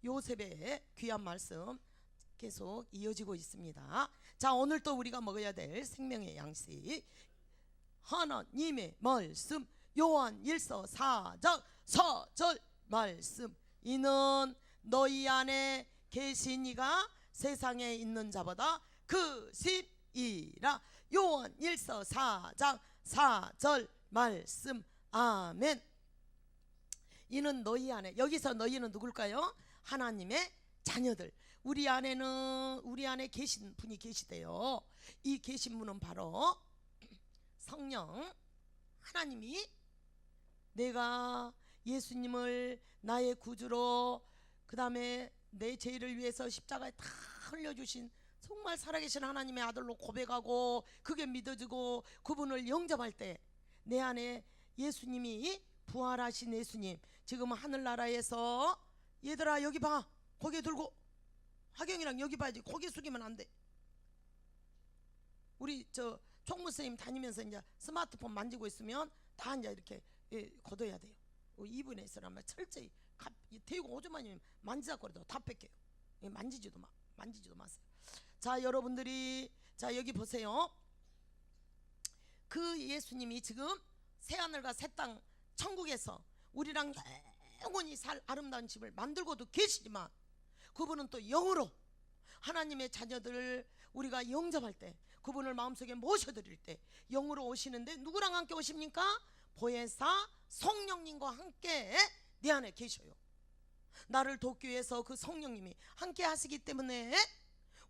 요셉의 귀한 말씀 계속 이어지고 있습니다. 자, 오늘 또 우리가 먹어야 될 생명의 양식, 하나님의 말씀, 요한일서 4장 4절 말씀. 이는 너희 안에 계신 이가 세상에 있는 자보다 크심이라. 요한일서 4장 4절 말씀. 아멘. 이는 너희 안에, 여기서 너희는 누굴까요? 하나님의 자녀들. 우리 안에 계신 분이 계시대요. 이 계신 분은 바로 성령. 하나님이 내가 예수님을 나의 구주로, 그 다음에 내 죄를 위해서 십자가에 다 흘려주신 정말 살아계신 하나님의 아들로 고백하고 그게 믿어지고 그분을 영접할 때 내 안에 예수님이, 부활하신 예수님, 지금 하늘나라에서, 얘들아 여기 봐, 고개 들고, 하경이랑 여기 봐야지, 고개 숙이면 안 돼. 우리 저 총무선생님 다니면서 이제 스마트폰 만지고 있으면 다 이제 이렇게 걷어야 돼요. 이분에 있으라면 철저히 대고 오줌만이면 만지작거려도 다 뺏겨요. 만지지도 마세요. 자, 여러분들이, 자 여기 보세요. 그 예수님이 지금 새하늘과 새 땅, 천국에서 우리랑 영원히 살 아름다운 집을 만들고도 계시지만, 그분은 또 영으로 하나님의 자녀들을 우리가 영접할 때, 그분을 마음속에 모셔드릴 때 영으로 오시는데 누구랑 함께 오십니까? 보혜사 성령님과 함께 내 안에 계셔요. 나를 돕기 위해서 그 성령님이 함께 하시기 때문에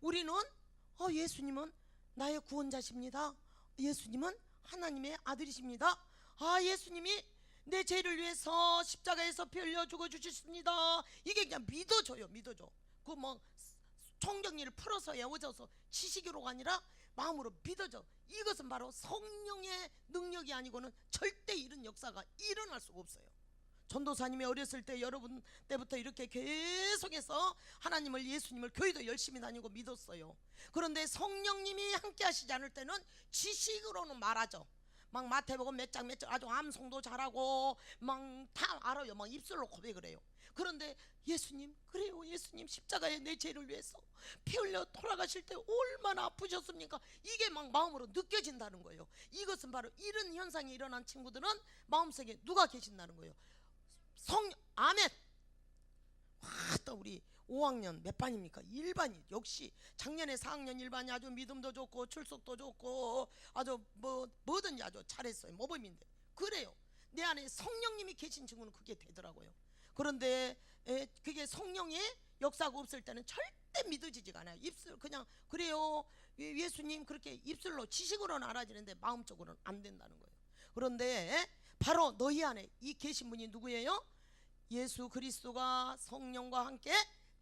우리는 예수님은 나의 구원자십니다. 예수님은 하나님의 아들이십니다. 예수님이 내 죄를 위해서 십자가에서 피 흘려 죽어 주셨습니다. 이게 그냥 믿어져요. 그 뭐 총정리를 풀어서 외워져서 지식으로가 아니라 마음으로 믿어져. 이것은 바로 성령의 능력이 아니고는 절대 이런 역사가 일어날 수가 없어요. 전도사님이 어렸을 때, 여러분 때부터 이렇게 계속해서 하나님을, 예수님을, 교회도 열심히 다니고 믿었어요. 그런데 성령님이 함께 하시지 않을 때는 지식으로는 말하죠. 막 마태복음 몇 장 아주 암송도 잘하고 막 다 알아요. 막 입술로 고백을 해요. 그런데 예수님, 그래요, 예수님 십자가에 내 죄를 위해서 피 흘려 돌아가실 때 얼마나 아프셨습니까? 이게 막 마음으로 느껴진다는 거예요. 이것은 바로 이런 현상이 일어난 친구들은 마음속에 누가 계신다는 거예요? 성령. 아멘. 또 우리 5학년 몇 반입니까? 1반이 역시 작년에 4학년 1반이 아주 믿음도 좋고 출석도 좋고 아주 뭐든지 아주 잘했어요. 모범인데. 그래요. 내 안에 성령님이 계신 친구는 그게 되더라고요. 그런데 그게 성령의 역사가 없을 때는 절대 믿어지지가 않아요. 입술 그냥 그래요, 예수님, 그렇게 입술로 지식으로는 알아지는데 마음적으로는 안 된다는 거예요. 그런데 바로 너희 안에 이 계신 분이 누구예요? 예수 그리스도가 성령과 함께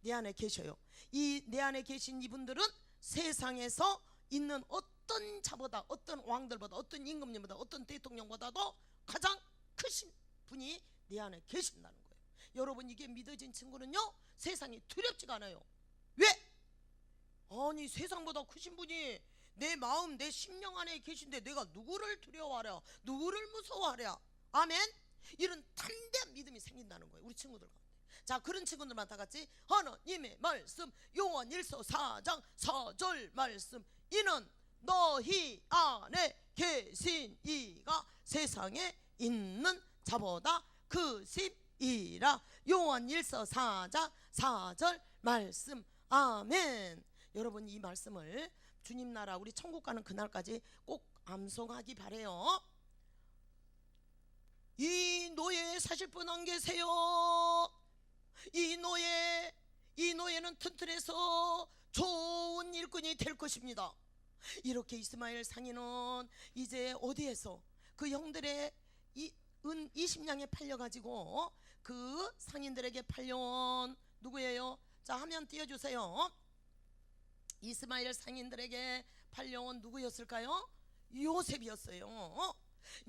내 안에 계셔요. 이 내 안에 계신 이분들은 세상에서 있는 어떤 자보다, 어떤 왕들보다, 어떤 임금님보다, 어떤 대통령보다도 가장 크신 분이 내 안에 계신다는 거예요. 여러분, 이게 믿어진 친구는요, 세상이 두렵지가 않아요. 왜? 아니, 세상보다 크신 분이 내 마음, 내 심령 안에 계신데 내가 누구를 두려워하랴, 누구를 무서워하랴. 아멘. 이런 담대한 믿음이 생긴다는 거예요, 우리 친구들 가운데. 자, 그런 친구들만 다 같이 하나님의 말씀, 요한일서 4장 4절 말씀. 이는 너희 안에 계신 이가 세상에 있는 자보다 크심이라. 요한일서 4장 4절 말씀. 아멘. 여러분, 이 말씀을 주님 나라, 우리 천국 가는 그날까지 꼭 암송하기 바래요. 이 노예 사실 분 안 계세요. 이 노예는 튼튼해서 좋은 일꾼이 될 것입니다. 이렇게 이스마엘 상인은 이제 어디에서 그 형들의 은 20냥에 팔려가지고 그 상인들에게 팔려온 누구예요? 자, 화면 띄워주세요. 이스마엘 상인들에게 팔려온 누구였을까요? 요셉이었어요.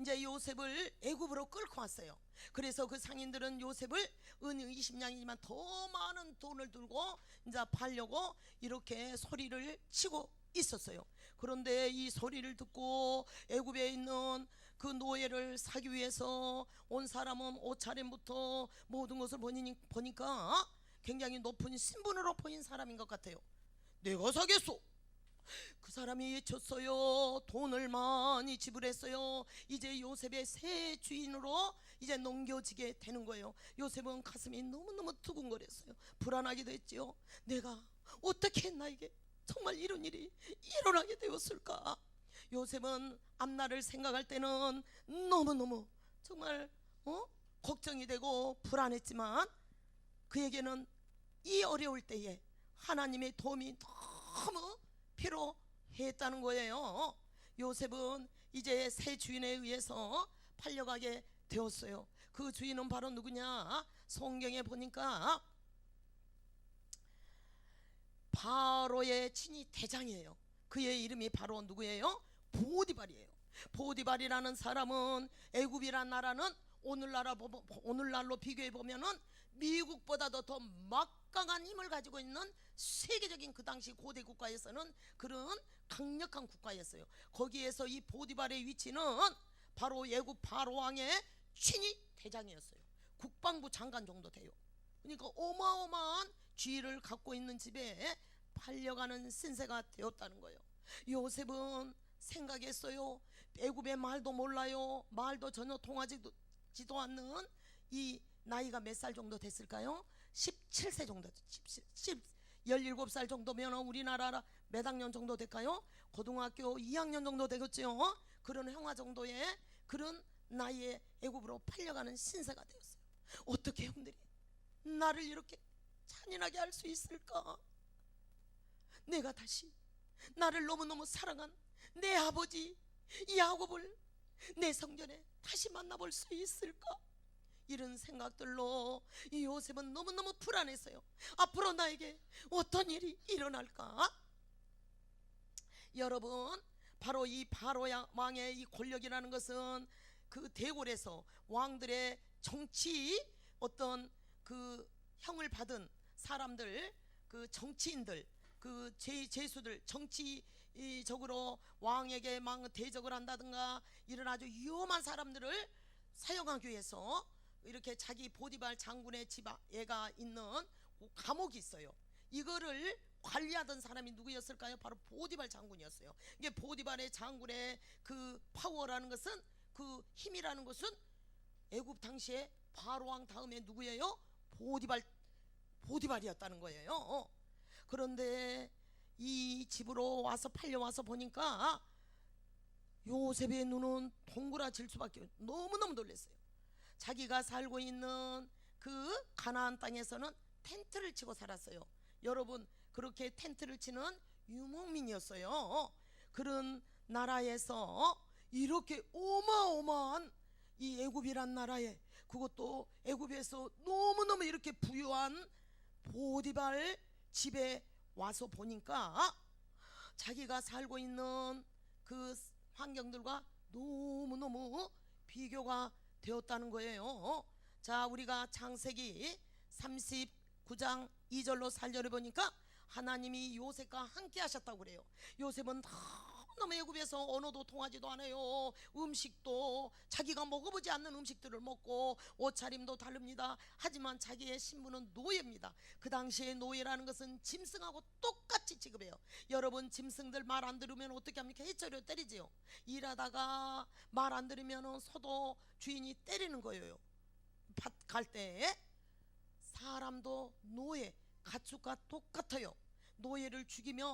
이제 요셉을 애굽으로 끌고 왔어요. 그래서 그 상인들은 요셉을 은 20냥이지만 더 많은 돈을 들고 이제 팔려고 이렇게 소리를 치고 있었어요. 그런데 이 소리를 듣고 애굽에 있는 그 노예를 사기 위해서 온 사람은 옷차림부터 모든 것을 보니까 굉장히 높은 신분으로 보인 사람인 것 같아요. 내가 사겠소. 그 사람이 외쳤어요. 돈을 많이 지불했어요. 이제 요셉의 새 주인으로 이제 넘겨지게 되는 거예요. 요셉은 가슴이 너무너무 두근거렸어요. 불안하기도 했지요. 내가 어떻게 나에게 정말 이런 일이 일어나게 되었을까. 요셉은 앞날을 생각할 때는 너무너무 정말 걱정이 되고 불안했지만 그에게는 이 어려울 때에 하나님의 도움이 너무 필요했다는 거예요. 요셉은 이제 새 주인에 의해서 팔려가게 되었어요. 그 주인은 바로 누구냐? 성경에 보니까 바로의 친위 대장이에요. 그의 이름이 바로 누구예요? 보디발이에요. 보디발이라는 사람은 애굽이란 나라는 오늘날로 비교해 보면은 미국보다도 더 막강한 힘을 가지고 있는 세계적인 그 당시 고대 국가에서는 그런 강력한 국가였어요. 거기에서 이 보디발의 위치는 바로 애굽 바로 왕의 친위 대장이었어요. 국방부 장관 정도 돼요. 그러니까 어마어마한 지위를 갖고 있는 집에 팔려가는 신세가 되었다는 거예요. 요셉은 생각했어요. 애굽의 말도 몰라요. 말도 전혀 통하지도 않는 이 나이가 몇 살 정도 됐을까요? 17세 정도, 17살 정도면 우리나라 몇 학년 정도 될까요? 고등학교 2학년 정도 되겠죠. 그런 형아 정도의 그런 나이에 애굽으로 팔려가는 신세가 되었어요. 어떻게 형들이 나를 이렇게 잔인하게 할 수 있을까? 내가 다시 나를 너무너무 사랑한 내 아버지 야곱을 내 성전에 다시 만나볼 수 있을까? 이런 생각들로 이 요셉은 너무너무 불안했어요. 앞으로 나에게 어떤 일이 일어날까? 여러분, 바로 이 바로 왕의 이 권력이라는 것은 그 대궐에서 왕들의 정치 어떤 그 형을 받은 사람들, 그 정치인들, 그 제수들, 정치적으로 왕에게 막 대적을 한다든가 이런 아주 위험한 사람들을 사용하기 위해서 이렇게 자기 보디발 장군의 집에가 있는 감옥이 있어요. 이거를 관리하던 사람이 누구였을까요? 바로 보디발 장군이었어요. 이게 보디발의 장군의 그 파워라는 것은, 그 힘이라는 것은 애굽 당시에 바로 왕 다음에 누구예요? 보디발이었다는 거예요. 그런데 이 집으로 와서 팔려와서 보니까 요셉의 눈은 동그라질 수밖에, 너무너무 놀랐어요. 자기가 살고 있는 그 가나안 땅에서는 텐트를 치고 살았어요. 여러분, 그렇게 텐트를 치는 유목민이었어요. 그런 나라에서 이렇게 어마어마한 이 애굽이란 나라에, 그것도 애굽에서 너무너무 이렇게 부유한 보디발 집에 와서 보니까 자기가 살고 있는 그 환경들과 너무너무 비교가 되었다는 거예요. 자, 우리가 창세기 39장 2절로 살려를 보니까 하나님이 요셉과 함께 하셨다고 그래요. 요셉은 너무 애굽에서 언어도 통하지도 않아요. 음식도 자기가 먹어보지 않는 음식들을 먹고 옷차림도 다릅니다. 하지만 자기의 신분은 노예입니다. 그 당시에 노예라는 것은 짐승하고 똑같이 취급해요. 여러분, 짐승들 말 안 들으면 어떻게 합니까? 해초리로 때리지요. 일하다가 말 안 들으면 소도 주인이 때리는 거예요. 밭 갈 때. 사람도 노예, 가축과 똑같아요. 노예를 죽이면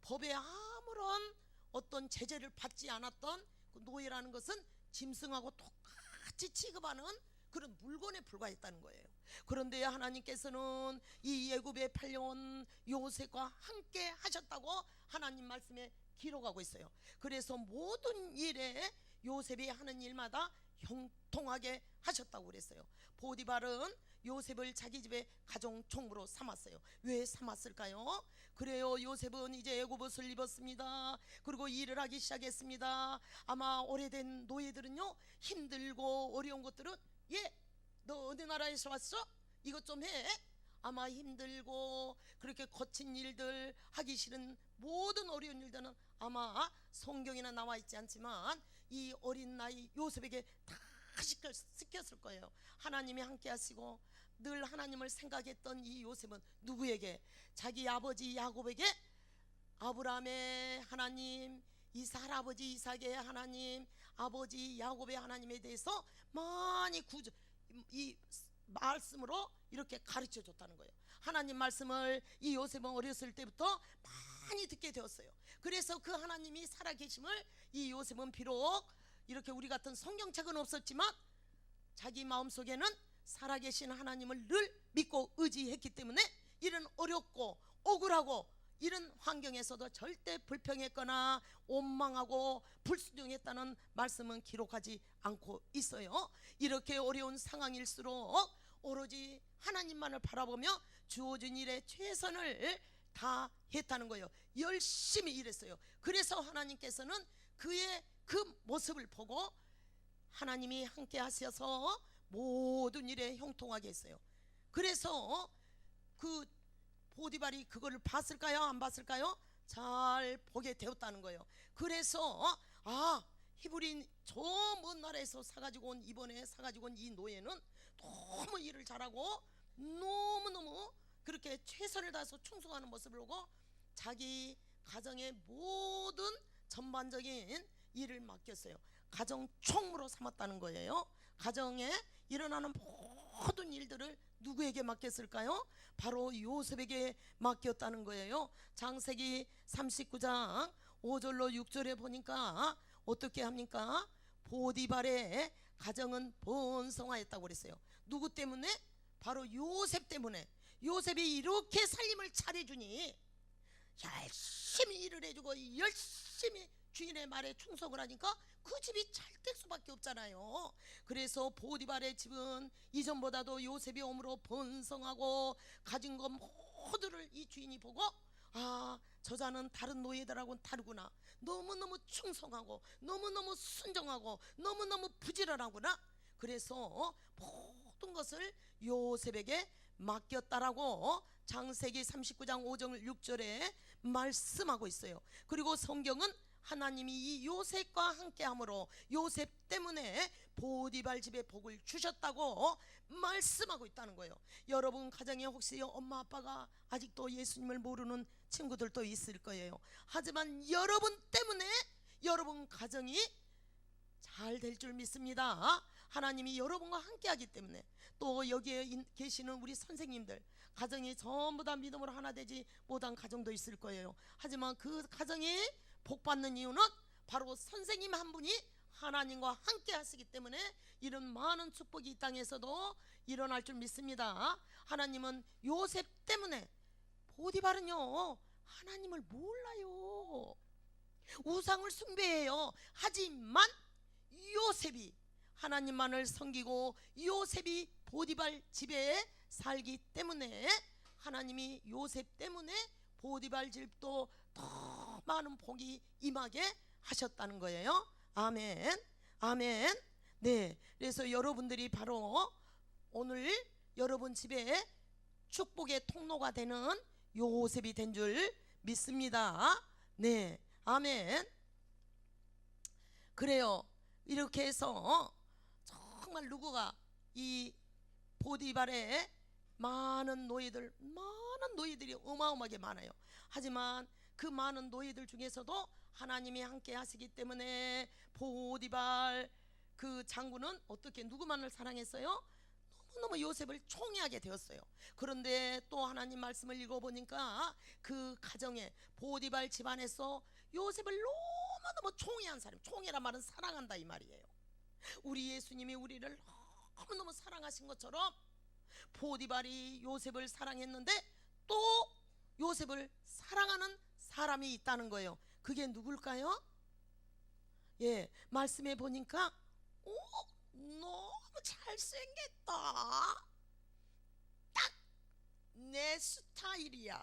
법에 아무런 어떤 제재를 받지 않았던 그 노예라는 것은 짐승하고 똑같이 취급하는 그런 물건에 불과했다는 거예요. 그런데 하나님께서는 이 애굽에 팔려온 요셉과 함께 하셨다고 하나님 말씀에 기록하고 있어요. 그래서 모든 일에 요셉이 하는 일마다 형통하게 하셨다고 그랬어요. 보디발은 요셉을 자기 집의 가정총무로 삼았어요. 왜 삼았을까요? 그래요, 요셉은 이제 애굽 옷을 입었습니다. 그리고 일을 하기 시작했습니다. 아마 오래된 노예들은요, 힘들고 어려운 것들은, 너 어디 나라에서 왔어? 이것 좀 해. 아마 힘들고 그렇게 거친 일들, 하기 싫은 모든 어려운 일들은 아마 성경에는 나와 있지 않지만 이 어린 나이 요셉에게 다 시켰을 거예요. 하나님이 함께 하시고 늘 하나님을 생각했던 이 요셉은 누구에게? 자기 아버지 야곱에게 아브라함의 하나님, 이삭 아버지 이삭의 하나님, 아버지 야곱의 하나님에 대해서 많이 이 말씀으로 이렇게 가르쳐 줬다는 거예요. 하나님 말씀을 이 요셉은 어렸을 때부터 많이 듣게 되었어요. 그래서 그 하나님이 살아계심을 이 요셉은 비록 이렇게 우리 같은 성경책은 없었지만 자기 마음속에는 살아계신 하나님을 늘 믿고 의지했기 때문에 이런 어렵고 억울하고 이런 환경에서도 절대 불평했거나 원망하고 불순종했다는 말씀은 기록하지 않고 있어요. 이렇게 어려운 상황일수록 오로지 하나님만을 바라보며 주어진 일에 최선을 다했다는 거예요. 열심히 일했어요. 그래서 하나님께서는 그의 그 모습을 보고 하나님이 함께 하셔서 모든 일에 형통하게 했어요. 그래서 그 보디발이 그거를 봤을까요? 안 봤을까요? 잘 보게 되었다는 거예요. 그래서 히브리인 저 먼 나라에서 사가지고 온 이번에 사가지고 온 이 노예는 너무 일을 잘하고 너무너무 그렇게 최선을 다해서 충성하는 모습을 보고 자기 가정의 모든 전반적인 일을 맡겼어요. 가정 총무로 삼았다는 거예요. 가정에 일어나는 모든 일들을 누구에게 맡겼을까요? 바로 요셉에게 맡겼다는 거예요. 창세기 39장 5절로 6절에 보니까 어떻게 합니까? 보디발의 가정은 번성하였다고 그랬어요. 누구 때문에? 바로 요셉 때문에. 요셉이 이렇게 살림을 차려주니 열심히 일을 해주고 열심히 주인의 말에 충성을 하니까 그 집이 잘 될 수밖에 없잖아요. 그래서 보디발의 집은 이전보다도 요셉이 오므로 번성하고 가진 것 모두를 이 주인이 보고 저자는 다른 노예들하고는 다르구나. 너무너무 충성하고 너무너무 순정하고 너무너무 부지런하구나. 그래서 모든 것을 요셉에게 맡겼다라고 창세기 39장 5절 6절에 말씀하고 있어요. 그리고 성경은 하나님이 이 요셉과 함께함으로 요셉 때문에 보디발 집에 복을 주셨다고 말씀하고 있다는 거예요. 여러분 가정에 혹시 엄마 아빠가 아직도 예수님을 모르는 친구들도 있을 거예요. 하지만 여러분 때문에 여러분 가정이 잘 될 줄 믿습니다. 하나님이 여러분과 함께하기 때문에. 또 여기에 계시는 우리 선생님들 가정이 전부 다 믿음으로 하나 되지 못한 가정도 있을 거예요. 하지만 그 가정이 복받는 이유는 바로 선생님 한 분이 하나님과 함께 하시기 때문에 이런 많은 축복이 이 땅에서도 일어날 줄 믿습니다. 하나님은 요셉 때문에. 보디발은요 하나님을 몰라요. 우상을 숭배해요. 하지만 요셉이 하나님만을 섬기고 요셉이 보디발 집에 살기 때문에 하나님이 요셉 때문에 보디발 집도 더 많은 복이 임하게 하셨다는 거예요. 아멘, 아멘. 네, 그래서 여러분들이 바로 오늘 여러분 집에 축복의 통로가 되는 요셉이 된 줄 믿습니다. 네, 아멘. 그래요. 이렇게 해서 정말 누구가 이 보디발의 많은 노예들이 어마어마하게 많아요. 하지만 그 많은 노예들 중에서도 하나님이 함께 하시기 때문에 보디발 그 장군은 어떻게 누구만을 사랑했어요? 너무너무 요셉을 총애하게 되었어요. 그런데 또 하나님 말씀을 읽어보니까 그 가정에 보디발 집안에서 요셉을 너무너무 총애한 사람, 총애란 말은 사랑한다 이 말이에요. 우리 예수님이 우리를 너무너무 사랑하신 것처럼 보디발이 요셉을 사랑했는데 또 요셉을 사랑하는 사람이 있다는 거예요. 그게 누굴까요? 예, 말씀해 보니까 너무 잘생겼다, 딱 내 스타일이야,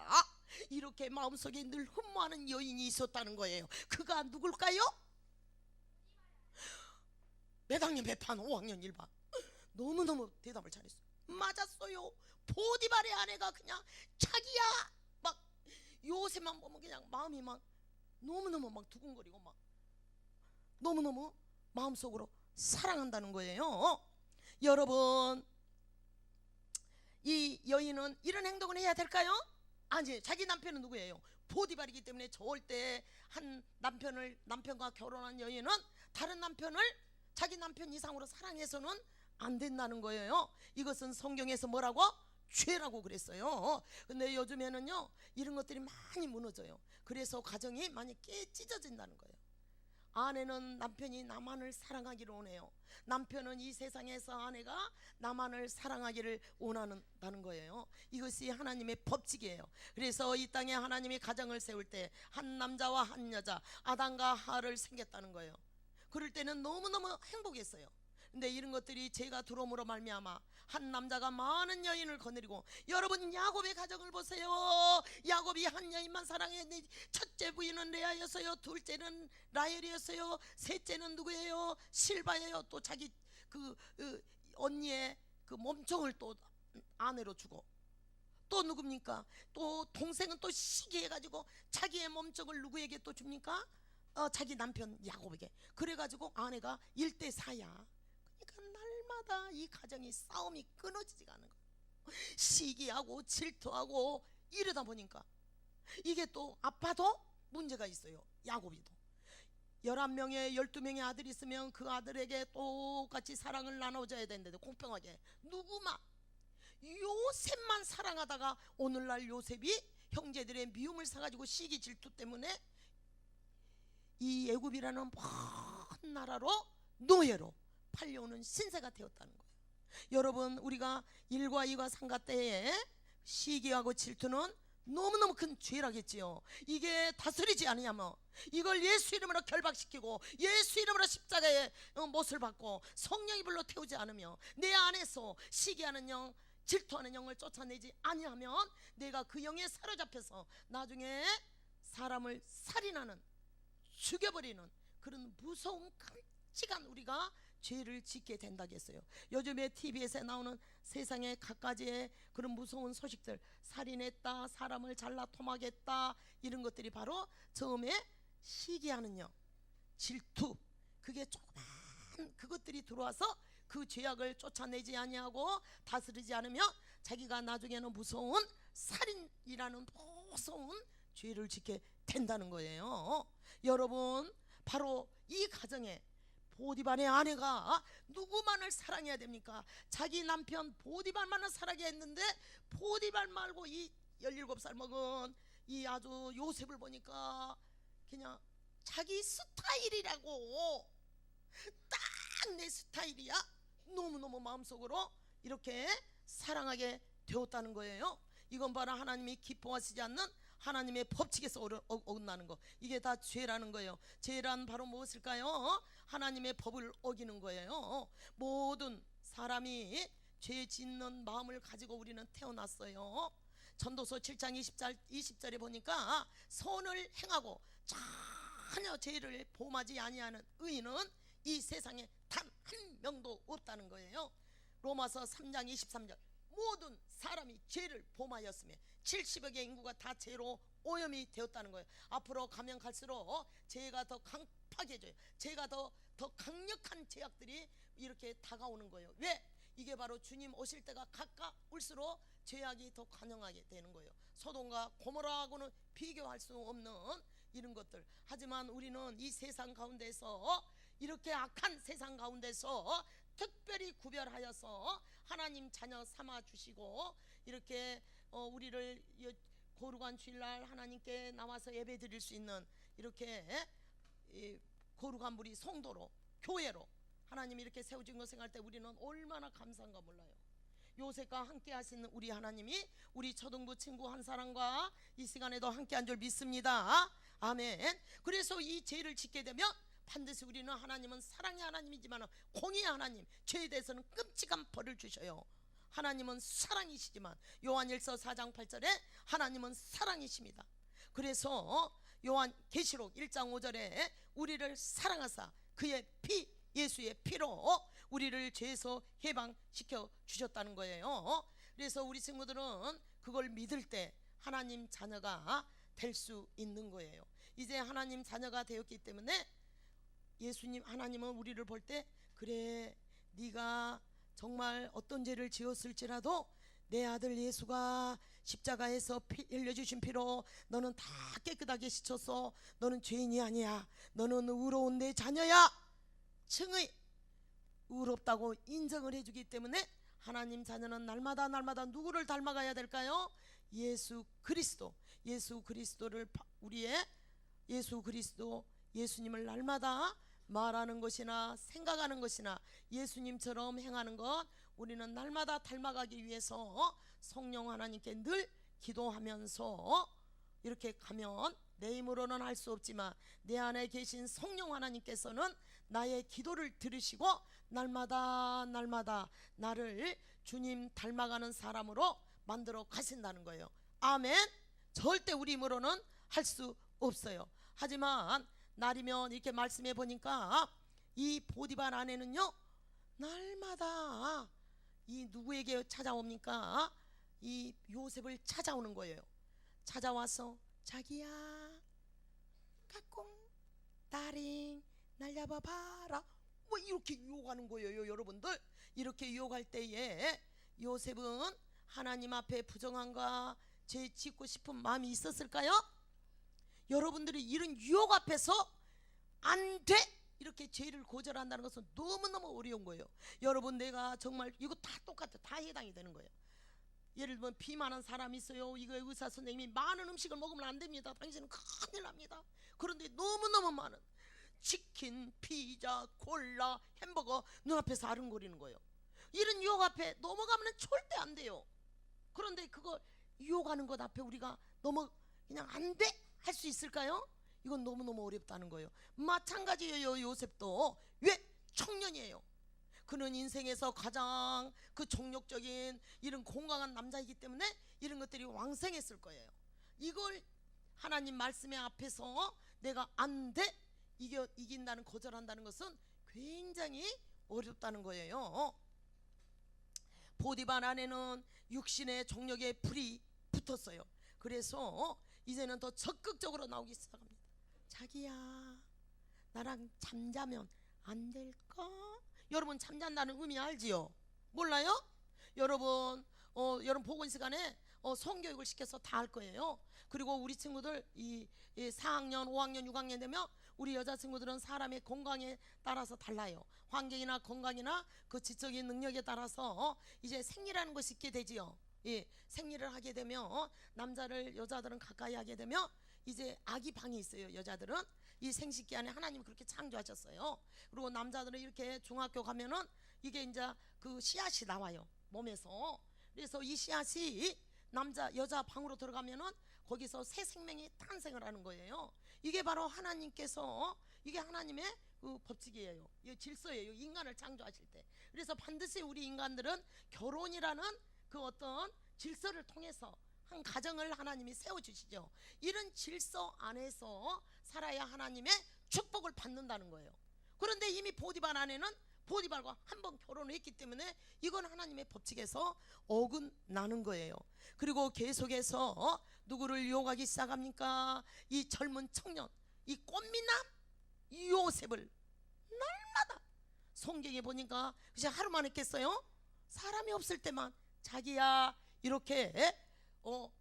이렇게 마음속에 늘 흠모하는 여인이 있었다는 거예요. 그가 누굴까요? 몇 학년 몇 반? 5학년 1반. 너무너무 대답을 잘했어요. 맞았어요. 보디발의 아내가 그냥 자기야, 막 요셉만 보면 그냥 마음이 막 너무너무 막 두근거리고 막 너무너무 마음속으로 사랑한다는 거예요. 여러분 이 여인은 이런 행동을 해야 될까요? 아니에요. 자기 남편은 누구예요? 보디발이기 때문에 좋을 때 한 남편과 결혼한 여인은 다른 남편을 자기 남편 이상으로 사랑해서는 안 된다는 거예요. 이것은 성경에서 뭐라고? 죄라고 그랬어요. 근데 요즘에는요 이런 것들이 많이 무너져요. 그래서 가정이 많이 찢어진다는 거예요. 아내는 남편이 나만을 사랑하기를 원해요. 남편은 이 세상에서 아내가 나만을 사랑하기를 원한다는 거예요. 이것이 하나님의 법칙이에요. 그래서 이 땅에 하나님이 가정을 세울 때 한 남자와 한 여자, 아담과 하와를 생겼다는 거예요. 그럴 때는 너무너무 행복했어요. 근데 이런 것들이 죄가 들어옴으로 말미암아 한 남자가 많은 여인을 거느리고, 여러분 야곱의 가정을 보세요. 야곱이 한 여인만 사랑했는데 첫째 부인은 레아였어요. 둘째는 라헬이었어요. 셋째는 누구예요? 실바예요. 또 자기 언니의 그 몸종을 또 아내로 주고, 또 누굽니까? 또 동생은 또 시기해가지고 자기의 몸종을 누구에게 또 줍니까? 자기 남편 야곱에게. 그래가지고 아내가 1대4야. 그러니까 날마다 이 가정이 싸움이 끊어지지가 않는 거예요. 시기하고 질투하고 이러다 보니까 이게 또 아빠도 문제가 있어요. 야곱이도 11명의 12명의 아들이 있으면 그 아들에게 똑같이 사랑을 나눠줘야 되는데 공평하게 누구만 요셉만 사랑하다가 오늘날 요셉이 형제들의 미움을 사가지고 시기 질투 때문에 이 애굽이라는 먼 나라로 노예로 팔려오는 신세가 되었다는 거예요. 여러분 우리가 1과 2과 3가 때에 시기하고 질투는 너무너무 큰 죄라겠지요. 이게 다스리지 않으냐면 이걸 예수 이름으로 결박시키고 예수 이름으로 십자가의 못을 받고 성령이 불러 태우지 않으며 내 안에서 시기하는 영, 질투하는 영을 쫓아내지 아니하면 내가 그 영에 사로잡혀서 나중에 사람을 살인하는, 죽여버리는 그런 무서운 끔찍한 우리가 죄를 짓게 된다겠어요. 요즘에 TV에서 나오는 세상의 갖가지의 그런 무서운 소식들, 살인했다, 사람을 잘라 토막했다, 이런 것들이 바로 처음에 시기하는 영, 질투, 그게 조그만 그것들이 들어와서 그 죄악을 쫓아내지 아니하고 다스리지 않으며 자기가 나중에는 무서운 살인이라는 무서운 죄를 짓게 된다는 거예요. 여러분 바로 이 가정에 보디발의 아내가 누구만을 사랑해야 됩니까? 자기 남편 보디발만을 사랑해야 했는데 보디발 말고 이 17살 먹은 이 아주 요셉을 보니까 그냥 자기 스타일이라고, 딱 내 스타일이야, 너무너무 마음속으로 이렇게 사랑하게 되었다는 거예요. 이건 바로 하나님이 기뻐하시지 않는 하나님의 법칙에서 어긋나는 거, 이게 다 죄라는 거예요. 죄란 바로 무엇일까요? 하나님의 법을 어기는 거예요. 모든 사람이 죄 짓는 마음을 가지고 우리는 태어났어요. 전도서 7장 20절에 보니까 선을 행하고 전혀 죄를 범하지 아니하는 의인은 이 세상에 단 한 명도 없다는 거예요. 로마서 3장 23절, 모든 사람이 죄를 범하였으며 70억의 인구가 다 죄로 오염이 되었다는 거예요. 앞으로 가면 갈수록 죄가 더 강팍해져요. 죄가 더 강력한 죄악들이 이렇게 다가오는 거예요. 왜? 이게 바로 주님 오실 때가 가까울수록 죄악이 더 관영하게 되는 거예요. 소돔과 고모라하고는 비교할 수 없는 이런 것들. 하지만 우리는 이 세상 가운데서, 이렇게 악한 세상 가운데서 특별히 구별하여서 하나님 자녀 삼아 주시고 이렇게 우리를 거룩한 주일날 하나님께 나와서 예배 드릴 수 있는 이렇게 거룩한 우리 성도로, 교회로 하나님이 이렇게 세워진 것 생각할 때 우리는 얼마나 감사한가 몰라요. 요셉과 함께 하시는 우리 하나님이 우리 초등부 친구 한 사람과 이 시간에도 함께 한 줄 믿습니다. 아멘. 그래서 이 죄를 짓게 되면 반드시 우리는, 하나님은 사랑의 하나님이지만 공의의 하나님, 죄에 대해서는 끔찍한 벌을 주셔요. 하나님은 사랑이시지만 요한일서 4장 8절에 하나님은 사랑이십니다. 그래서 요한계시록 1장 5절에 우리를 사랑하사 그의 피, 예수의 피로 우리를 죄에서 해방시켜 주셨다는 거예요. 그래서 우리 친구들은 그걸 믿을 때 하나님 자녀가 될 수 있는 거예요. 이제 하나님 자녀가 되었기 때문에 예수님, 하나님은 우리를 볼 때, 그래 네가 정말 어떤 죄를 지었을지라도 내 아들 예수가 십자가에서 피 흘려주신 피로 너는 다 깨끗하게 씻어서 너는 죄인이 아니야, 너는 의로운 내 자녀야, 증의 의롭다고 인정을 해주기 때문에 하나님 자녀는 날마다 누구를 닮아가야 될까요? 예수 그리스도. 예수 그리스도를 우리의 예수 그리스도, 예수님을 날마다 말하는 것이나 생각하는 것이나 예수님처럼 행하는 것, 우리는 날마다 닮아가기 위해서 성령 하나님께 늘 기도하면서 이렇게 가면 내 힘으로는 할 수 없지만 내 안에 계신 성령 하나님께서는 나의 기도를 들으시고 날마다 나를 주님 닮아가는 사람으로 만들어 가신다는 거예요. 아멘. 절대 우리 힘으로는 할 수 없어요. 하지만 날이면 이렇게 말씀해 보니까 이 보디발 아내는요, 날마다 이 누구에게 찾아옵니까? 이 요셉을 찾아오는 거예요. 찾아와서 자기야, 까꿍, 딸잉, 날 잡아봐라, 뭐 이렇게 유혹하는 거예요. 여러분들, 이렇게 유혹할 때에 요셉은 하나님 앞에 부정함과 죄 짓고 싶은 마음이 있었을까요? 여러분들이 이런 유혹 앞에서 안 돼! 이렇게 죄를 거절한다는 것은 너무너무 어려운 거예요. 여러분, 내가 정말 이거 다 똑같아요. 다 해당이 되는 거예요. 예를 들면 비만한 사람이 있어요. 이거 의사 선생님이 많은 음식을 먹으면 안 됩니다, 당신은 큰일 납니다. 그런데 너무너무 많은 치킨, 피자, 콜라, 햄버거 눈앞에서 아른거리는 거예요. 이런 유혹 앞에 넘어가면 절대 안 돼요. 그런데 그거 유혹하는 것 앞에 우리가 그냥 안 돼! 할 수 있을까요? 이건 너무너무 어렵다는 거예요. 마찬가지예요. 요셉도 왜? 청년이에요. 그는 인생에서 가장 그 정욕적인 이런 건강한 남자이기 때문에 이런 것들이 왕성했을 거예요. 이걸 하나님 말씀의 앞에서 내가 안 돼! 이긴다는, 거절한다는 것은 굉장히 어렵다는 거예요. 보디발 안에는 육신의 정욕에 불이 붙었어요. 그래서 이제는 더 적극적으로 나오기 시작합니다. 자기야, 나랑 잠자면 안 될까? 여러분, 잠잔다는 의미 알지요? 몰라요? 여러분 보건 시간에 성교육을 시켜서 다 할 거예요. 그리고 우리 친구들 이 4학년, 5학년, 6학년 되면 우리 여자 친구들은 사람의 건강에 따라서 달라요. 환경이나 건강이나 그 지적인 능력에 따라서 이제 생리라는 것이 있게 되지요. 예, 생리를 하게 되면 여자들은 가까이 하게 되면 이제 아기 방이 있어요. 여자들은 이 생식기 안에 하나님이 그렇게 창조하셨어요. 그리고 남자들은 이렇게 중학교 가면은 이게 이제 그 씨앗이 나와요, 몸에서. 그래서 이 씨앗이 여자 방으로 들어가면은 거기서 새 생명이 탄생을 하는 거예요. 이게 바로 하나님께서, 이게 하나님의 그 법칙이에요. 이 질서예요. 인간을 창조하실 때. 그래서 반드시 우리 인간들은 결혼이라는 그 어떤 질서를 통해서 한 가정을 하나님이 세워주시죠. 이런 질서 안에서 살아야 하나님의 축복을 받는다는 거예요. 그런데 이미 보디발 아내는 보디발과 한 번 결혼을 했기 때문에 이건 하나님의 법칙에서 어긋나는 거예요. 그리고 계속해서 누구를 유혹하기 시작합니까? 이 젊은 청년, 이 꽃미남 요셉을 날마다, 성경에 보니까 그냥 하루만 했겠어요? 사람이 없을 때만 자기야 이렇게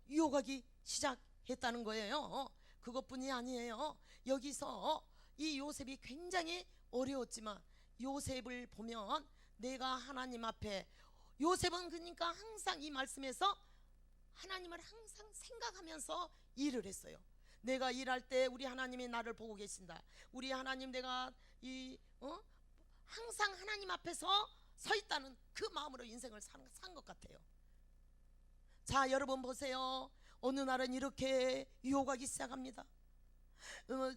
유혹하기 시작했다는 거예요. 그것뿐이 아니에요. 여기서 이 요셉이 굉장히 어려웠지만 요셉을 보면 내가 하나님 앞에, 요셉은 그러니까 항상 이 말씀에서 하나님을 항상 생각하면서 일을 했어요. 내가 일할 때 우리 하나님이 나를 보고 계신다. 우리 하나님, 내가 항상 하나님 앞에서 서 있다는 그 마음으로 인생을 산 것 같아요. 자, 여러분 보세요. 어느 날은 이렇게 유혹하기 시작합니다.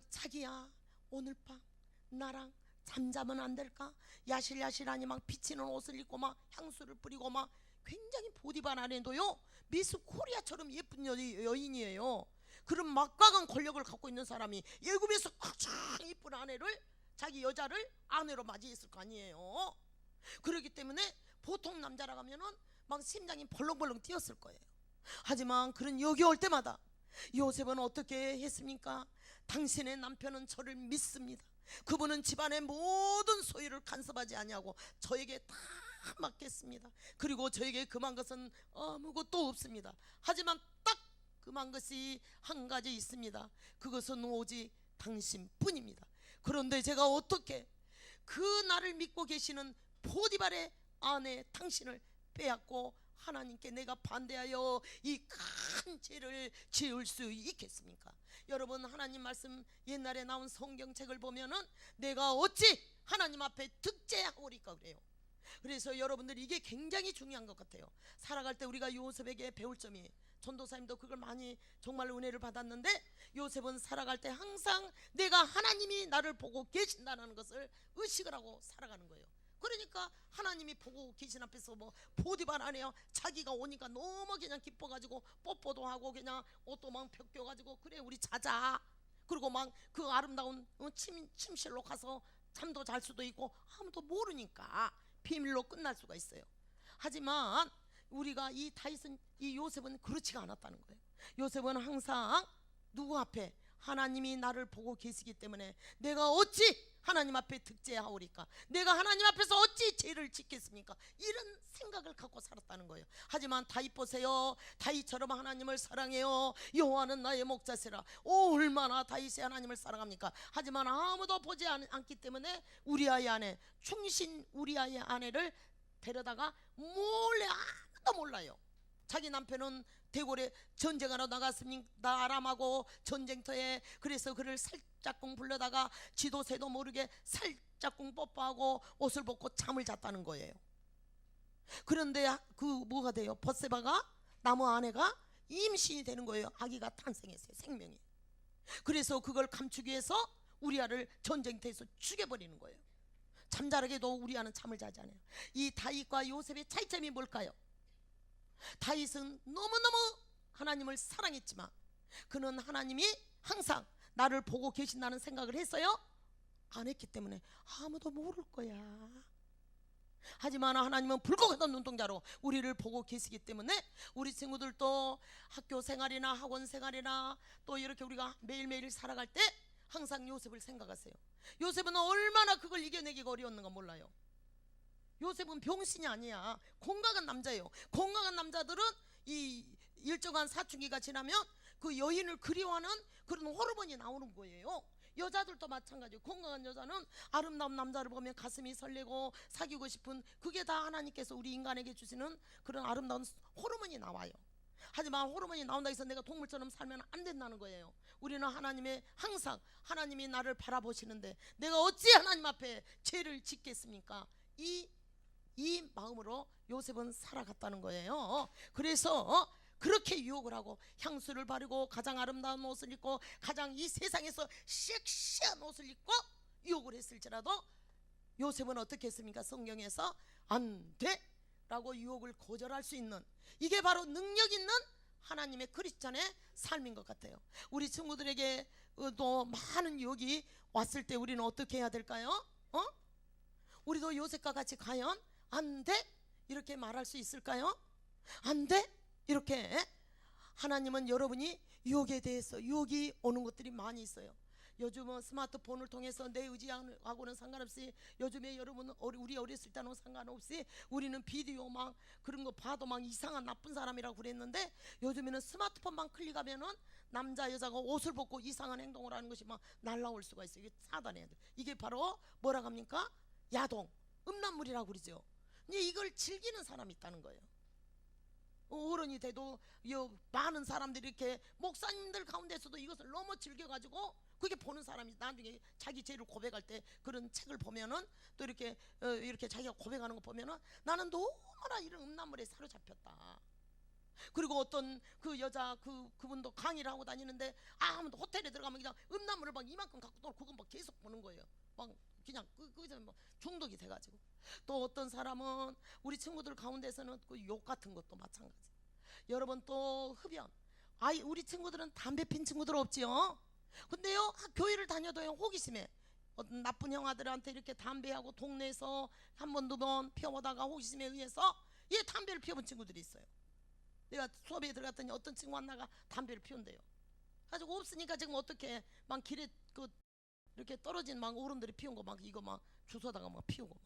자기야, 오늘 밤 나랑 잠자면 안 될까? 야실야실하니 막 비치는 옷을 입고 막 향수를 뿌리고 막 굉장히 보디발 아내도요 미스 코리아처럼 예쁜 여인이에요. 그런 막강한 권력을 갖고 있는 사람이 예굽에서 가장 예쁜 아내를, 자기 여자를 아내로 맞이했을 거 아니에요. 그렇기 때문에 보통 남자라고 하면은 막 심장이 벌렁벌렁 뛰었을 거예요. 하지만 그런 여기 올 때마다 요셉은 어떻게 했습니까? 당신의 남편은 저를 믿습니다. 그분은 집안의 모든 소유를 간섭하지 아니하고 저에게 다 막겠습니다. 그리고 저에게 금한 것은 아무것도 없습니다. 하지만 딱 금한 것이 한 가지 있습니다. 그것은 오직 당신뿐입니다. 그런데 제가 어떻게 그 나를 믿고 계시는 보디발의 아내 당신을 빼앗고 하나님께 내가 반대하여 이 큰 죄를 지을 수 있겠습니까? 여러분, 하나님 말씀 옛날에 나온 성경책을 보면은 내가 어찌 하나님 앞에 득죄하오리까 그래요. 그래서 여러분들 이게 굉장히 중요한 것 같아요. 살아갈 때 우리가 요셉에게 배울 점이, 전도사님도 그걸 많이 정말 은혜를 받았는데, 요셉은 살아갈 때 항상 내가 하나님이 나를 보고 계신다는 것을 의식을 하고 살아가는 거예요. 그러니까 하나님이 보고 계신 앞에서 뭐 보디발 아내요, 자기가 오니까 너무 그냥 기뻐가지고 뽀뽀도 하고 그냥 옷도 막 벗겨가지고 그래 우리 자자, 그리고 막 그 아름다운 침실로 가서 잠도 잘 수도 있고, 아무도 모르니까 비밀로 끝날 수가 있어요. 하지만 우리가 이 다윗은, 이 요셉은 그렇지가 않았다는 거예요. 요셉은 항상 누구 앞에? 하나님이 나를 보고 계시기 때문에 내가 어찌 하나님 앞에 득죄하오리까, 내가 하나님 앞에서 어찌 죄를 짓겠습니까, 이런 생각을 갖고 살았다는 거예요. 하지만 다윗 보세요. 다윗처럼 하나님을 사랑해요. 여호와는 나의 목자시라. 얼마나 다윗이 하나님을 사랑합니까? 하지만 아무도 보지 않기 때문에 우리아의 아내, 충신 우리아의 아내를 데려다가 몰래, 아무도 몰라요. 자기 남편은 대궐에 전쟁하러 나갔습니다. 아람하고 전쟁터에. 그래서 그를 살짝쿵 불러다가 지도 새도 모르게 살짝쿵 뽀뽀하고 옷을 벗고 잠을 잤다는 거예요. 그런데 그 뭐가 돼요? 밧세바가, 나무 아내가 임신이 되는 거예요. 아기가 탄생했어요. 생명이. 그래서 그걸 감추기 위해서 우리아를 전쟁터에서 죽여버리는 거예요. 잠자르게도 우리아는 잠을 자지 않아요. 이 다윗과 요셉의 차이점이 뭘까요? 다윗은 너무너무 하나님을 사랑했지만 그는 하나님이 항상 나를 보고 계신다는 생각을 했어요? 안 했기 때문에 아무도 모를 거야. 하지만 하나님은 불고 가던 눈동자로 우리를 보고 계시기 때문에 우리 친구들도 학교 생활이나 학원 생활이나 또 이렇게 우리가 매일매일 살아갈 때 항상 요셉을 생각하세요. 요셉은 얼마나 그걸 이겨내기가 어려웠는가 몰라요. 요셉은 병신이 아니야. 건강한 남자예요. 건강한 남자들은 이 일정한 사춘기가 지나면 그 여인을 그리워하는 그런 호르몬이 나오는 거예요. 여자들도 마찬가지예요. 건강한 여자는 아름다운 남자를 보면 가슴이 설레고 사귀고 싶은, 그게 다 하나님께서 우리 인간에게 주시는 그런 아름다운 호르몬이 나와요. 하지만 호르몬이 나온다고 해서 내가 동물처럼 살면 안 된다는 거예요. 우리는 하나님의, 항상 하나님이 나를 바라보시는데 내가 어찌 하나님 앞에 죄를 짓겠습니까? 이 마음으로 요셉은 살아갔다는 거예요. 그래서 그렇게 유혹을 하고 향수를 바르고 가장 아름다운 옷을 입고 가장 이 세상에서 섹시한 옷을 입고 유혹을 했을지라도 요셉은 어떻게 했습니까? 성경에서 안 돼! 라고 유혹을 거절할 수 있는, 이게 바로 능력 있는 하나님의 크리스찬의 삶인 것 같아요. 우리 친구들에게 또 많은 유혹이 왔을 때 우리는 어떻게 해야 될까요? 우리도 요셉과 같이 과연 안 돼? 이렇게 말할 수 있을까요? 안 돼? 이렇게. 하나님은 여러분이 유혹에 대해서, 유혹이 오는 것들이 많이 있어요. 요즘은 스마트폰을 통해서 내 의지하고는 상관없이, 요즘에 여러분 우리 어렸을 때는 상관없이 우리는 비디오 막 그런 거 봐도 막 이상한 나쁜 사람이라고 그랬는데, 요즘에는 스마트폰만 클릭하면은 남자 여자가 옷을 벗고 이상한 행동을 하는 것이 막 날라올 수가 있어요. 이게 사단이에요. 이게 바로 뭐라고 합니까? 야동, 음란물이라고 그러죠. 근데 이걸 즐기는 사람이 있다는 거예요. 어른이 돼도 많은 사람들이 이렇게, 목사님들 가운데서도 이것을 너무 즐겨가지고 그게 보는 사람이 나중에 자기 죄를 고백할 때 그런 책을 보면은 또 이렇게 이렇게 자기가 고백하는 거 보면은 나는 너무나 이런 음란물에 사로잡혔다. 그리고 어떤 그 여자 그분도 강의를 하고 다니는데 아무도 호텔에 들어가면 그냥 음란물을 막 이만큼 갖고 또 그거 막 계속 보는 거예요. 막 그냥 그저 뭐 중독이 돼가지고. 또 어떤 사람은 우리 친구들 가운데서는 그 욕 같은 것도 마찬가지. 여러분 또 흡연. 우리 친구들은 담배 핀 친구들 없지요? 근데요, 교회를 다녀도요 호기심에 어떤 나쁜 형아들한테 이렇게 담배하고 동네에서 한 번 두 번 피워보다가 호기심에 의해서 담배를 피워본 친구들이 있어요. 내가 수업에 들어갔더니 어떤 친구 하나가 담배를 피운대요. 가지고 없으니까 지금 어떻게 막 길에 이렇게 떨어진 막 어른들이 피운 거 막 이거 막 주워다가 막 피우고 막.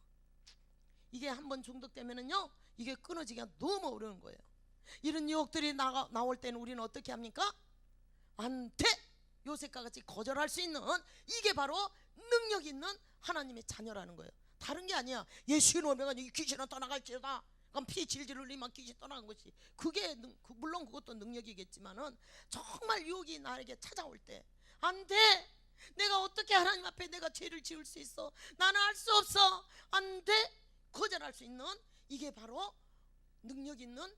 이게 한번 중독되면은요, 이게 끊어지기가 너무 어려운 거예요. 이런 유혹들이 나올 때는 우리는 어떻게 합니까? 안 돼! 요셉과 같이 거절할 수 있는, 이게 바로 능력 있는 하나님의 자녀라는 거예요. 다른 게 아니야. 예수 이름으로 귀신은 떠나갈지어다. 그럼 피 질질 흘리면 귀신 떠나간 것이, 그게 물론 그것도 능력이겠지만은, 정말 유혹이 나에게 찾아올 때 안 돼! 내가 어떻게 하나님 앞에 내가 죄를 지을 수 있어? 나는 할 수 없어. 안 돼! 거절할 수 있는, 이게 바로 능력 있는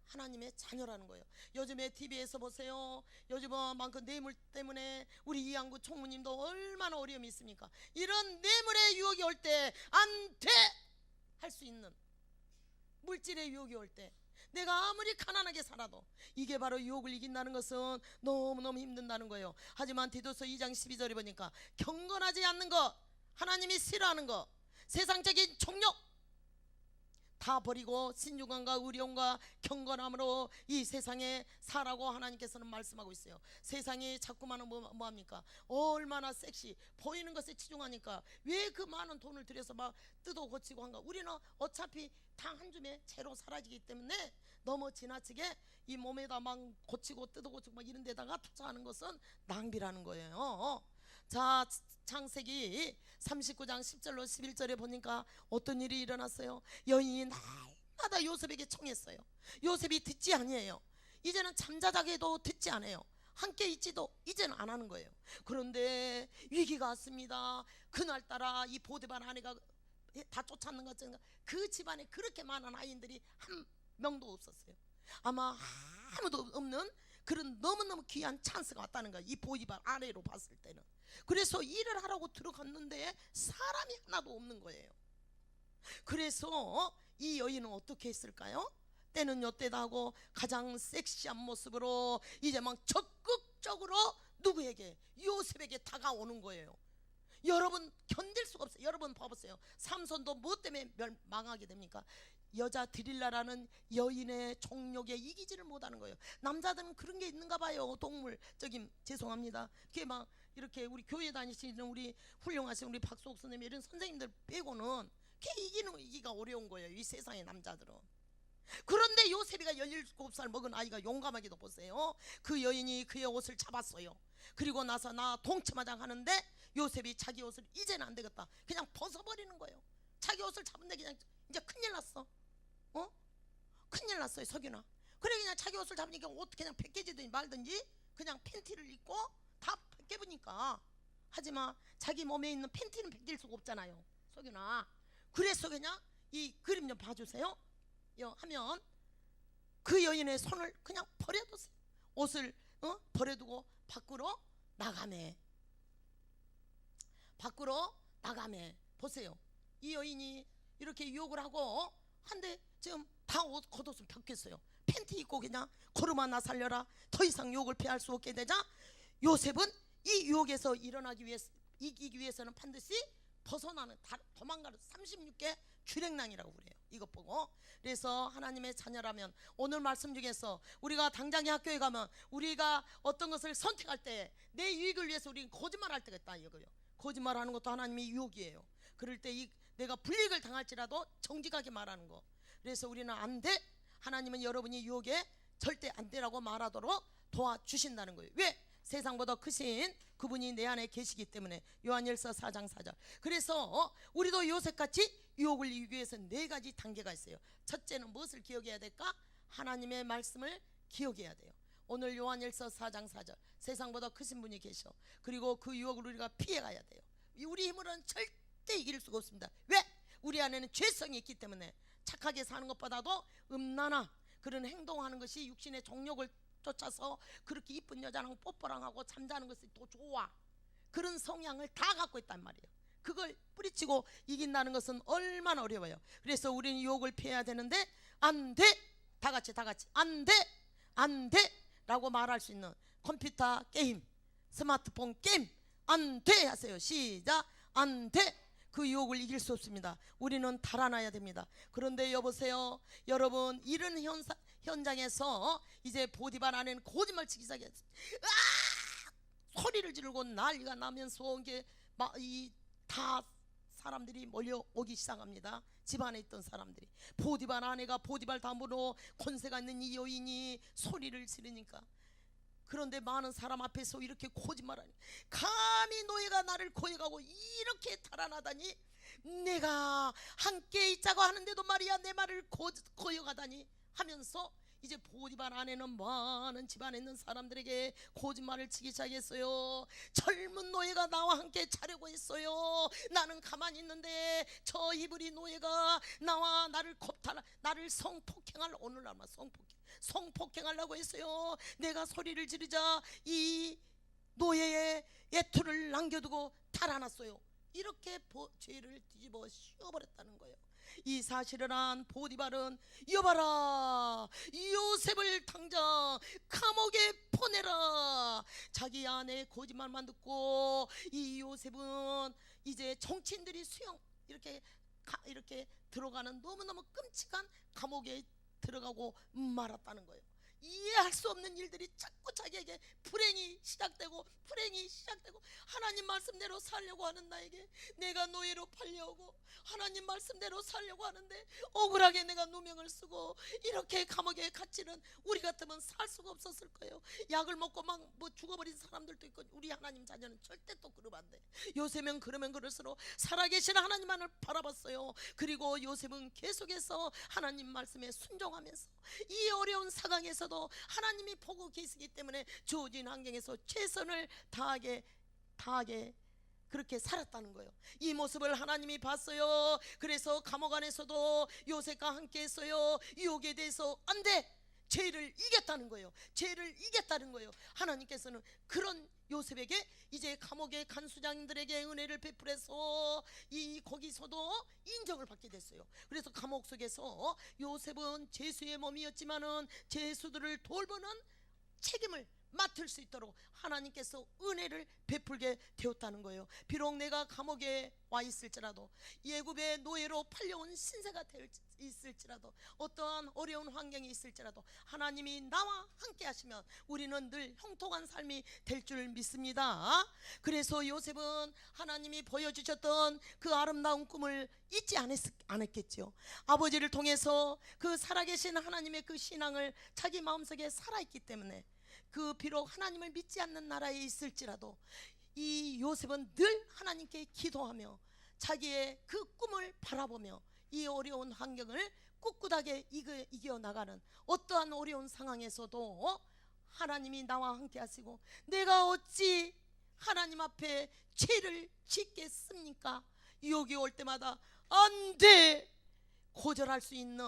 하나님의 자녀라는 거예요. 요즘에 TV에서 보세요. 요즘은 그 뇌물 때문에 우리 이양구 총무님도 얼마나 어려움이 있습니까? 이런 뇌물의 유혹이 올 때 안 돼! 할 수 있는, 물질의 유혹이 올 때 내가 아무리 가난하게 살아도 이게 바로 유혹을 이긴다는 것은 너무너무 힘든다는 거예요. 하지만 디도서 2장 12절에 보니까 경건하지 않는 것, 하나님이 싫어하는 것, 세상적인 종욕 다 버리고 신중함과 의령과 경건함으로 이 세상에 살라고 하나님께서는 말씀하고 있어요. 세상이 자꾸만 뭐합니까? 얼마나 섹시 보이는 것에 치중하니까 왜 그 많은 돈을 들여서 막 뜯어 고치고 한가? 우리는 어차피 당 한 줌에 채로 사라지기 때문에 너무 지나치게 이 몸에다 막 고치고 뜯어 고치고 막 이런 데다가 투자하는 것은 낭비라는 거예요. 자, 창세기 39장 10절로 11절에 보니까 어떤 일이 일어났어요? 여인이 날마다 요셉에게 청했어요. 요셉이 듣지 아니에요. 이제는 잠자자게 해도 듣지 않아요. 함께 있지도 이제는 안 하는 거예요. 그런데 위기가 왔습니다. 그날따라 이 보디발 아내가 다 쫓아는 것처럼 그 집안에 그렇게 많은 아이들이 한 명도 없었어요. 아마 아무도 없는 그런 너무너무 귀한 찬스가 왔다는 거예요. 이 보디발 아내로 봤을 때는. 그래서 일을 하라고 들어갔는데 사람이 하나도 없는 거예요. 그래서 이 여인은 어떻게 했을까요? 때는 요때다 하고 가장 섹시한 모습으로 이제 막 적극적으로 누구에게? 요셉에게 다가오는 거예요. 여러분 견딜 수가 없어요. 여러분 봐보세요. 삼손도 뭐 때문에 망하게 됩니까? 여자 드릴라라는 여인의 종욕에 이기지를 못하는 거예요. 남자들은 그런 게 있는가 봐요. 동물적인, 죄송합니다. 그게 막 이렇게 우리 교회 다니시는 우리 훌륭하신 우리 박수옥 선생님 이런 선생님들 빼고는 걔 이기가 어려운 거예요. 이 세상의 남자들은. 그런데 요셉이가 17살 먹은 아이가 용감하게도 보세요. 그 여인이 그의 옷을 잡았어요. 그리고 나서 나 동치마장 하는데 요셉이 자기 옷을 이제는 안 되겠다 그냥 벗어버리는 거예요. 자기 옷을 잡은데 그냥 이제 큰일 났어. 큰일 났어요, 석윤아. 그래 그냥 자기 옷을 잡으니까 옷 그냥 벗겨지든지 말든지 그냥 팬티를 입고 다 벗겨보니까, 하지만 자기 몸에 있는 팬티는 벗길 수가 없잖아요, 석윤아. 그래서 그냥 이 그림 좀 봐주세요. 하면 그 여인의 손을 그냥 버려두세요. 옷을 버려두고 밖으로 나가매. 밖으로 나가매. 보세요. 이 여인이 이렇게 유혹을 하고 한데 지금 다 옷 겉옷은 벗겼어요. 팬티 입고 그냥 걸음아 살려라. 더 이상 유혹을 피할 수 없게 되자 요셉은 이 유혹에서 이기기 위해서는 반드시 벗어나는, 도망가는 36개 주랭랑이라고 그래요. 이것 보고. 그래서 하나님의 자녀라면 오늘 말씀 중에서 우리가 당장에 학교에 가면 우리가 어떤 것을 선택할 때 내 유익을 위해서 우리는 거짓말할 때가 있다 이거요. 거짓말하는 것도 하나님의 유혹이에요. 그럴 때 내가 불이익을 당할지라도 정직하게 말하는 거. 그래서 우리는 안 돼. 하나님은 여러분이 유혹에 절대 안 되라고 말하도록 도와주신다는 거예요. 왜? 세상보다 크신 그분이 내 안에 계시기 때문에. 요한일서 4장 4절. 그래서 우리도 요셉같이 유혹을 이기기 위해서 4가지 단계가 있어요. 첫째는 무엇을 기억해야 될까? 하나님의 말씀을 기억해야 돼요. 오늘 요한일서 4장 4절. 세상보다 크신 분이 계셔. 그리고 그 유혹을 우리가 피해가야 돼요. 우리 힘으로는 절대 이길 수가 없습니다. 왜? 우리 안에는 죄성이 있기 때문에. 착하게 사는 것보다도 음란한 그런 행동하는 것이 육신의 정욕을 쫓아서 그렇게 이쁜 여자랑 뽀뽀랑 하고 잠자는 것이 더 좋아. 그런 성향을 다 갖고 있단 말이에요. 그걸 뿌리치고 이긴다는 것은 얼마나 어려워요. 그래서 우리는 유혹을 피해야 되는데 안 돼. 다 같이 안 돼. 안 돼 라고 말할 수 있는 컴퓨터 게임, 스마트폰 게임 안 돼 하세요. 시작. 안 돼. 그 유혹을 이길 수 없습니다. 우리는 달아나야 됩니다. 그런데 여보세요, 여러분 이런 현장에서 이제 보디발 아내는 거짓말 치기 시작했어요. 소리를 지르고 난리가 나면서 이게 막 다 사람들이 몰려오기 시작합니다. 집안에 있던 사람들이. 보디발 아내가 보디발 다음으로 권세가 있는 이 여인이 소리를 지르니까, 그런데 많은 사람 앞에서 이렇게 거짓말하니, 감히 너희가 나를 거역하고 이렇게 달아나다니, 내가 함께 있자고 하는데도 말이야 내 말을 거역하다니 하면서 이제 보디발 아내는 많은 집안에 있는 사람들에게 거짓말을 치기 시작했어요. 젊은 노예가 나와 함께 자려고 했어요. 나는 가만히 있는데 저 히브리 노예가 나와 나를 성폭행할, 오늘날 성폭행하려고 했어요. 내가 소리를 지르자 이 노예의 애투를 남겨두고 달아났어요. 이렇게 죄를 뒤집어 씌워버렸다는 거예요. 이 사실을 안 보디발은, 여봐라, 요셉을 당장 감옥에 보내라. 자기 아내의 거짓말만 듣고 이 요셉은 이제 정치인들이 이렇게 들어가는 너무너무 끔찍한 감옥에 들어가고 말았다는 거예요. 이해할 수 없는 일들이 자꾸 자기에게 불행이 시작되고 하나님 말씀대로 살려고 하는 나에게 내가 노예로 팔려오고 하나님 말씀대로 살려고 하는데 억울하게 내가 누명을 쓰고 이렇게 감옥에 갇히는 우리 같으면 살 수가 없었을 거예요. 약을 먹고 막 죽어버린 사람들도 있고, 우리 하나님 자녀는 절대 또 그러면 안 돼. 요셉은 그러면 그럴수록 살아계신 하나님만을 바라봤어요. 그리고 요셉은 계속해서 하나님 말씀에 순종하면서 이 어려운 상황에서도 하나님이 보고 계시기 때문에 주어진 환경에서 최선을 다하게 그렇게 살았다는 거예요. 이 모습을 하나님이 봤어요. 그래서 감옥 안에서도 요셉과 함께 했어요. 유혹에 대해서 안 돼, 죄를 이겼다는 거예요. 하나님께서는 그런 요셉에게 이제 감옥의 간수장들에게 은혜를 베풀어서 거기서도 인정을 받게 됐어요. 그래서 감옥 속에서 요셉은 죄수의 몸이었지만은 죄수들을 돌보는 책임을 맡을 수 있도록 하나님께서 은혜를 베풀게 되었다는 거예요. 비록 내가 감옥에 와 있을지라도, 예굽의 노예로 팔려온 신세가 있을지라도, 어떠한 어려운 환경이 있을지라도 하나님이 나와 함께 하시면 우리는 늘 형통한 삶이 될 줄 믿습니다. 그래서 요셉은 하나님이 보여주셨던 그 아름다운 꿈을 잊지 않았겠죠. 아버지를 통해서 그 살아계신 하나님의 그 신앙을 자기 마음속에 살아있기 때문에, 그 비록 하나님을 믿지 않는 나라에 있을지라도 이 요셉은 늘 하나님께 기도하며 자기의 그 꿈을 바라보며 이 어려운 환경을 꿋꿋하게 이겨나가는, 어떠한 어려운 상황에서도 하나님이 나와 함께 하시고, 내가 어찌 하나님 앞에 죄를 짓겠습니까? 유혹이 올 때마다 안 돼, 거절할 수 있는,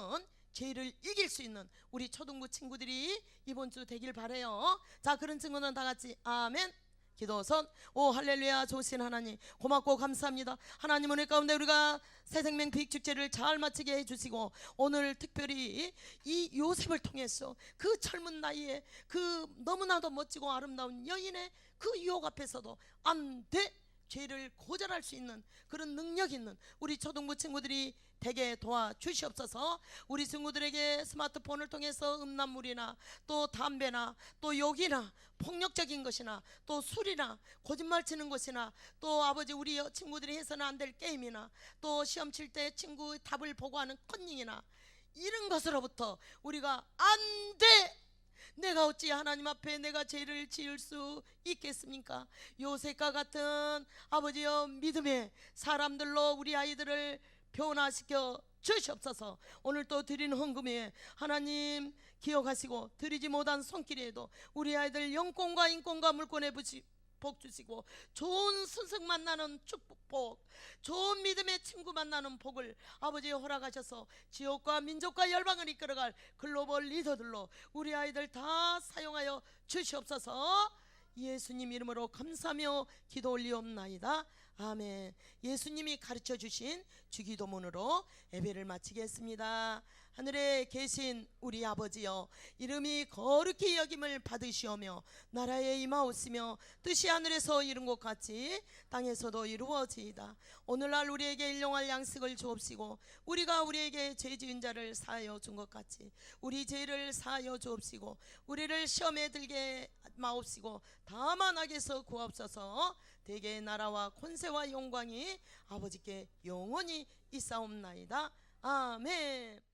죄를 이길 수 있는 우리 초등부 친구들이 이번 주 되길 바래요. 자, 그런 친구는 다 같이 아멘. 기도선. 오 할렐루야. 좋으신 하나님 고맙고 감사합니다. 하나님 은혜 가운데 우리가 새생명 비익축제를 잘 마치게 해주시고, 오늘 특별히 이 요셉을 통해서 그 젊은 나이에 그 너무나도 멋지고 아름다운 여인의 그 유혹 앞에서도 안 돼, 죄를 거절할 수 있는 그런 능력 있는 우리 초등부 친구들이 되게 도와주시옵소서. 우리 친구들에게 스마트폰을 통해서 음란물이나 또 담배나 또 욕이나 폭력적인 것이나 또 술이나 거짓말 치는 것이나 또 아버지 우리 친구들이 해서는 안 될 게임이나 또 시험 칠 때 친구 답을 보고 하는 컨닝이나 이런 것으로부터 우리가 안 돼, 내가 어찌 하나님 앞에 내가 죄를 지을 수 있겠습니까? 요셉과 같은 아버지여 믿음의 사람들로 우리 아이들을 변화시켜 주시옵소서. 오늘 또 드리는 헌금에 하나님 기억하시고, 드리지 못한 손길에도 우리 아이들 영권과 인권과 물권의 복 주시고, 좋은 스승 만나는 축복, 좋은 믿음의 친구 만나는 복을 아버지 허락하셔서 지역과 민족과 열방을 이끌어갈 글로벌 리더들로 우리 아이들 다 사용하여 주시옵소서. 예수님 이름으로 감사하며 기도 올리옵나이다. 아멘. 예수님이 가르쳐 주신 주기도문으로 예배를 마치겠습니다. 하늘에 계신 우리 아버지여, 이름이 거룩히 여김을 받으시오며 나라에 임하옵시며 뜻이 하늘에서 이룬 것 같이 땅에서도 이루어지이다. 오늘날 우리에게 일용할 양식을 주옵시고 우리가 우리에게 죄 지은 자를 사하여 준 것 같이 우리 죄를 사하여 주옵시고 우리를 시험에 들게 마옵시고 다만 악에서 구하옵소서. 대개의 나라와 권세와 영광이 아버지께 영원히 있사옵나이다. 아멘.